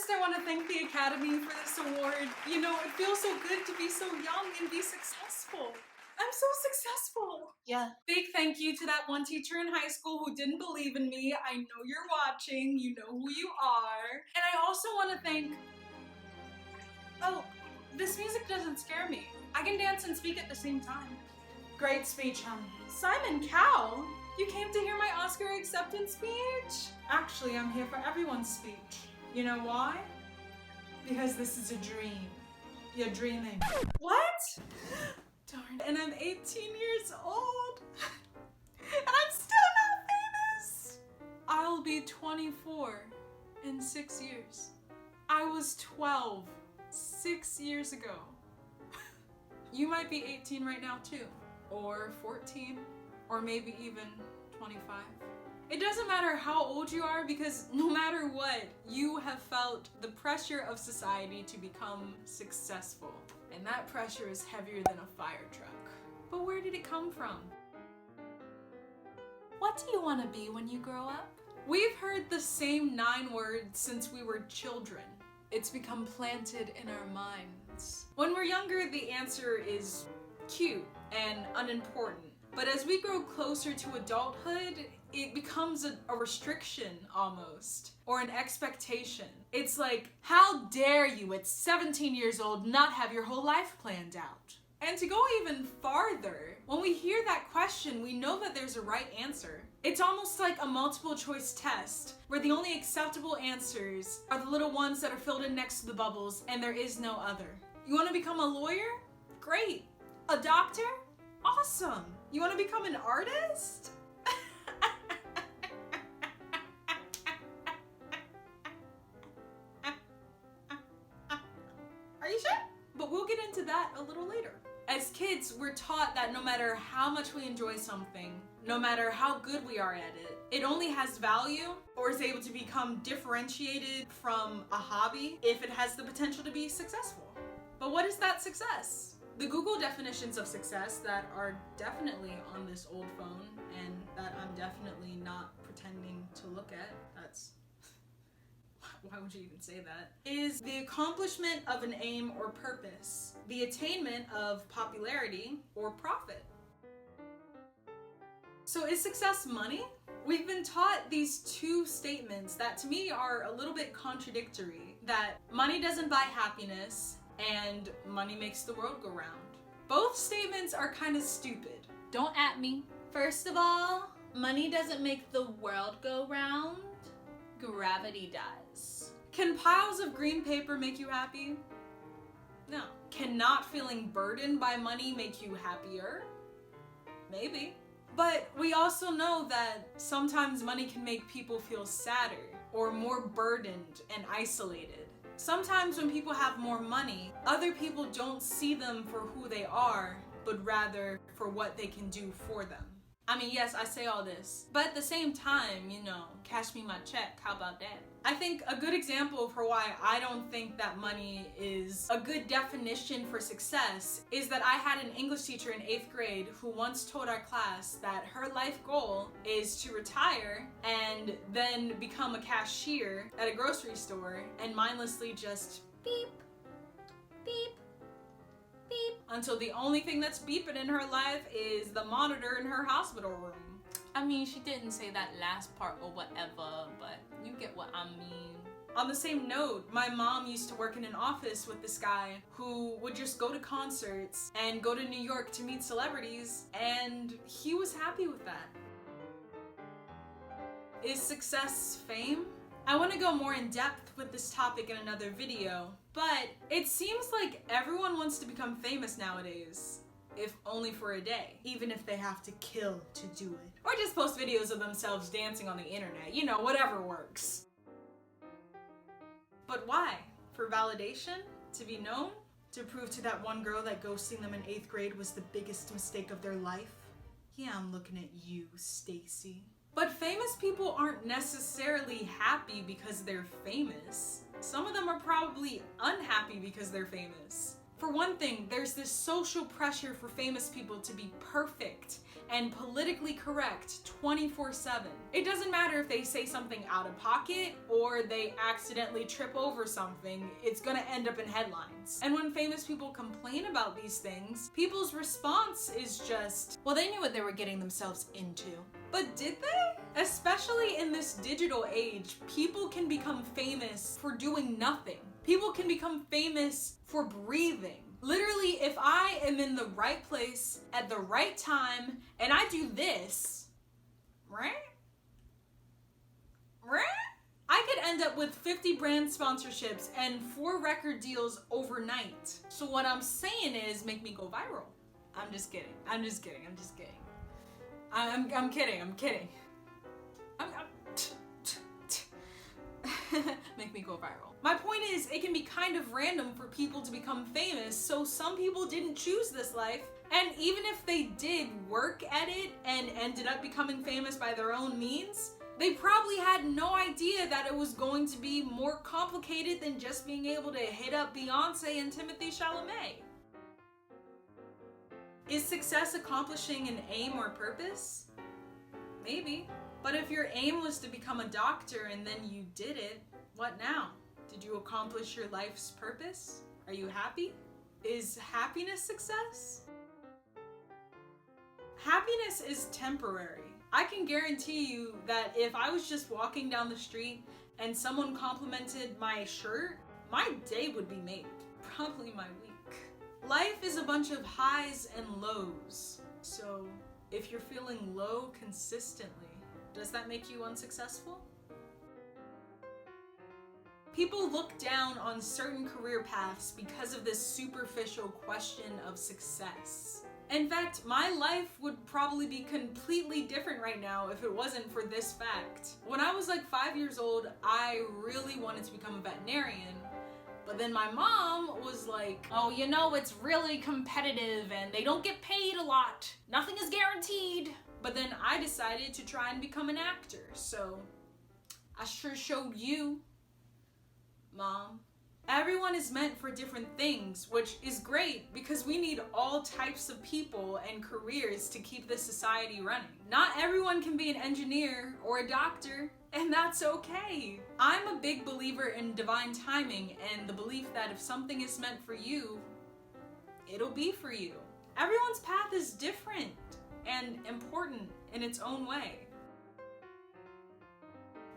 First, I want to thank the Academy for this award. You know, it feels so good to be so young and be successful. I'm so successful. Yeah. Big thank you to that one teacher in high school who didn't believe in me. I know you're watching. You know who you are. And I also want to thank... Oh, this music doesn't scare me. I can dance and speak at the same time. Great speech, honey. Simon Cowell? You came to hear my Oscar acceptance speech? Actually, I'm here for everyone's speech. You know why? Because this is a dream. You're dreaming. What? Darn. And I'm 18 years old. And I'm still not famous. I'll be 24 in 6 years. I was 12 6 years ago. You might be 18 right now too. Or 14. Or maybe even 25. It doesn't matter how old you are, because no matter what, you have felt the pressure of society to become successful. And that pressure is heavier than a fire truck. But where did it come from? What do you want to be when you grow up? We've heard the same 9 words since we were children. It's become planted in our minds. When we're younger, the answer is cute and unimportant. But as we grow closer to adulthood, it becomes a restriction almost, or an expectation. It's like, how dare you at 17 years old not have your whole life planned out? And to go even farther, when we hear that question, we know that there's a right answer. It's almost like a multiple choice test, where the only acceptable answers are the little ones that are filled in next to the bubbles, and there is no other. You want to become a lawyer? Great. A doctor? Awesome. You want to become an artist? Are you sure? But we'll get into that a little later. As kids, we're taught that no matter how much we enjoy something, no matter how good we are at it, it only has value or is able to become differentiated from a hobby if it has the potential to be successful. But what is that success? The Google definitions of success that are definitely on this old phone and that I'm definitely not pretending to look at, that's... why would you even say that? Is the accomplishment of an aim or purpose, the attainment of popularity or profit. So is success money? We've been taught these 2 statements that to me are a little bit contradictory, that money doesn't buy happiness and money makes the world go round. Both statements are kind of stupid. Don't at me. First of all, money doesn't make the world go round. Gravity does. Can piles of green paper make you happy? No. Can not feeling burdened by money make you happier? Maybe. But we also know that sometimes money can make people feel sadder or more burdened and isolated. Sometimes when people have more money, other people don't see them for who they are, but rather for what they can do for them. I mean, yes, I say all this, but at the same time, you know, cash me my check, how about that? I think a good example for why I don't think that money is a good definition for success is that I had an English teacher in 8th grade who once told our class that her life goal is to retire and then become a cashier at a grocery store and mindlessly just beep, beep, beep, until the only thing that's beeping in her life is the monitor in her hospital room. I mean, she didn't say that last part or whatever, but you get what I mean. On the same note, my mom used to work in an office with this guy who would just go to concerts and go to New York to meet celebrities, and he was happy with that. Is success fame? I want to go more in depth with this topic in another video, but it seems like everyone wants to become famous nowadays, if only for a day, even if they have to kill to do it. Or just post videos of themselves dancing on the internet, you know, whatever works. But why? For validation? To be known? To prove to that one girl that ghosting them in 8th grade was the biggest mistake of their life? Yeah, I'm looking at you, Stacy. But famous people aren't necessarily happy because they're famous. Some of them are probably unhappy because they're famous. For one thing, there's this social pressure for famous people to be perfect and politically correct 24/7. It doesn't matter if they say something out of pocket or they accidentally trip over something, it's gonna end up in headlines. And when famous people complain about these things, people's response is just, well, they knew what they were getting themselves into. But did they? Especially in this digital age, people can become famous for doing nothing. People can become famous for breathing. Literally, if I am in the right place at the right time and I do this, right? I could end up with 50 brand sponsorships and 4 record deals overnight. So what I'm saying is, make me go viral. I'm just kidding. I'm kidding. Make me go viral. My point is, it can be kind of random for people to become famous, so some people didn't choose this life, and even if they did work at it and ended up becoming famous by their own means, they probably had no idea that it was going to be more complicated than just being able to hit up Beyonce and Timothée Chalamet. Is success accomplishing an aim or purpose? Maybe. But if your aim was to become a doctor and then you did it, what now? Did you accomplish your life's purpose? Are you happy? Is happiness success? Happiness is temporary. I can guarantee you that if I was just walking down the street and someone complimented my shirt, my day would be made. Probably my week. Life is a bunch of highs and lows. So if you're feeling low consistently, does that make you unsuccessful? People look down on certain career paths because of this superficial question of success. In fact, my life would probably be completely different right now if it wasn't for this fact. When I was like 5 years old, I really wanted to become a veterinarian. But then my mom was like, oh, you know, it's really competitive and they don't get paid a lot. Nothing is guaranteed. But then I decided to try and become an actor. So I sure showed you, Mom. Everyone is meant for different things, which is great because we need all types of people and careers to keep this society running. Not everyone can be an engineer or a doctor, and that's okay. I'm a big believer in divine timing and the belief that if something is meant for you, it'll be for you. Everyone's path is different and important in its own way.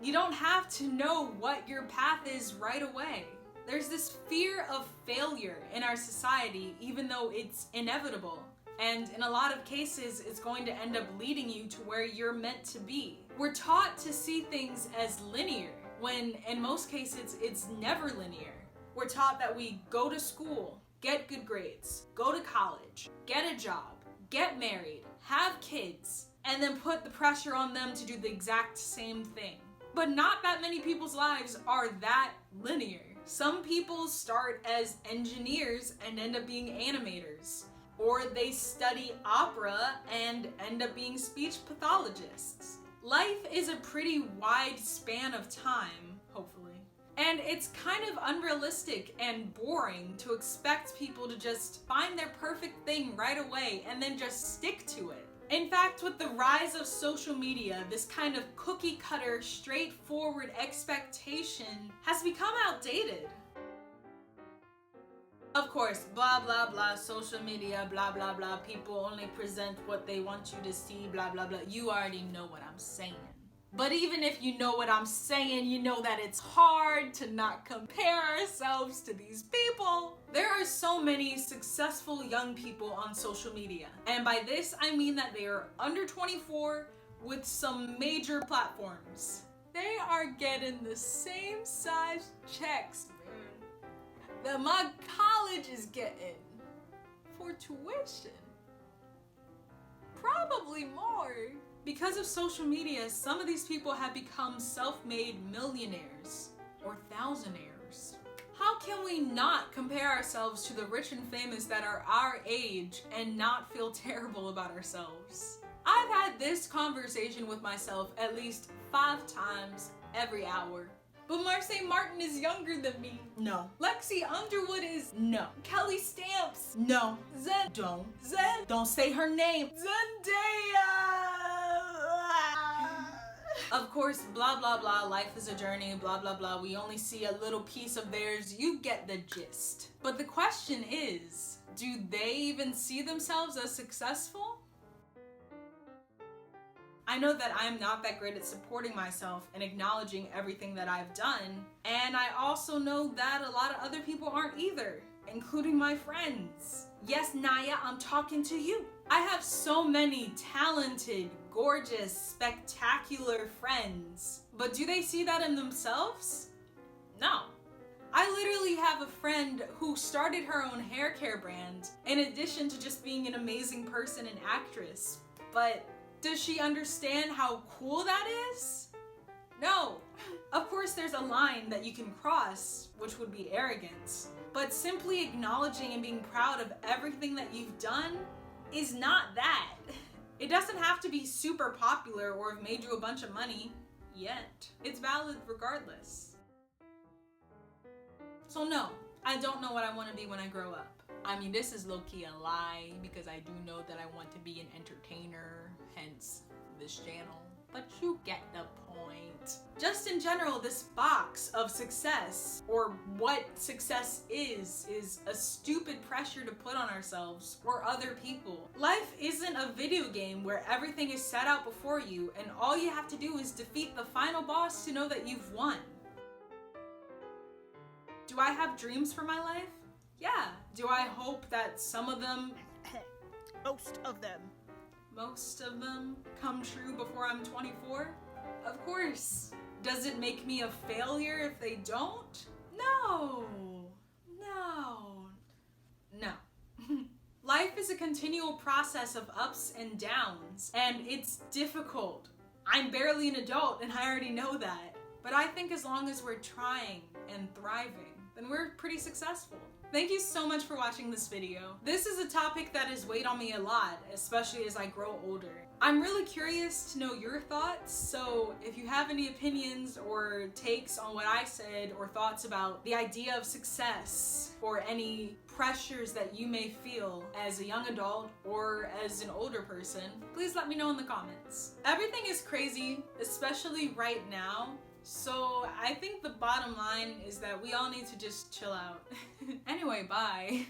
You don't have to know what your path is right away. There's this fear of failure in our society, even though it's inevitable. And in a lot of cases, it's going to end up leading you to where you're meant to be. We're taught to see things as linear, when in most cases, it's never linear. We're taught that we go to school, get good grades, go to college, get a job, get married, have kids, and then put the pressure on them to do the exact same thing. But not that many people's lives are that linear. Some people start as engineers and end up being animators. Or they study opera and end up being speech pathologists. Life is a pretty wide span of time, hopefully. And it's kind of unrealistic and boring to expect people to just find their perfect thing right away and then just stick to it. In fact, with the rise of social media, this kind of cookie-cutter, straightforward expectation has become outdated. Of course, blah, blah, blah, social media, blah, blah, blah, people only present what they want you to see, blah, blah, blah. You already know what I'm saying. But even if you know what I'm saying, you know that it's hard to not compare ourselves to these people. There are so many successful young people on social media. And by this, I mean that they are under 24 with some major platforms. They are getting the same size checks, man, that my college is getting for tuition. Probably more. Because of social media, some of these people have become self-made millionaires or thousandaires. How can we not compare ourselves to the rich and famous that are our age and not feel terrible about ourselves? I've had this conversation with myself at least 5 times every hour. But Marsai Martin is younger than me. No. Lexi Underwood is no. Kelly Stamps. No. Don't say her name. Zendaya. Of course, blah blah blah, life is a journey, blah blah blah. We only see a little piece of theirs. You get the gist. But the question is, do they even see themselves as successful? I know that I'm not that great at supporting myself and acknowledging everything that I've done. And I also know that a lot of other people aren't either, including my friends. Yes, Naya, I'm talking to you. I have so many talented, gorgeous, spectacular friends. But do they see that in themselves? No. I literally have a friend who started her own hair care brand in addition to just being an amazing person and actress. But does she understand how cool that is? No. Of course, there's a line that you can cross, which would be arrogance. But simply acknowledging and being proud of everything that you've done is not that. It doesn't have to be super popular or have made you a bunch of money yet. It's valid regardless. So no, I don't know what I want to be when I grow up. I mean, this is low-key a lie because I do know that I want to be an entertainer, hence this channel. But you get the point. Just in general, this box of success, or what success is a stupid pressure to put on ourselves or other people. Life isn't a video game where everything is set out before you and all you have to do is defeat the final boss to know that you've won. Do I have dreams for my life? Yeah. Do I hope that some of them, most of them come true before I'm 24? Of course. Does it make me a failure if they don't? No. Life is a continual process of ups and downs, and it's difficult. I'm barely an adult and I already know that. But I think as long as we're trying and thriving, then we're pretty successful. Thank you so much for watching this video. This is a topic that has weighed on me a lot, especially as I grow older. I'm really curious to know your thoughts, so if you have any opinions or takes on what I said or thoughts about the idea of success or any pressures that you may feel as a young adult or as an older person, please let me know in the comments. Everything is crazy, especially right now. So I think the bottom line is that we all need to just chill out. Anyway, bye.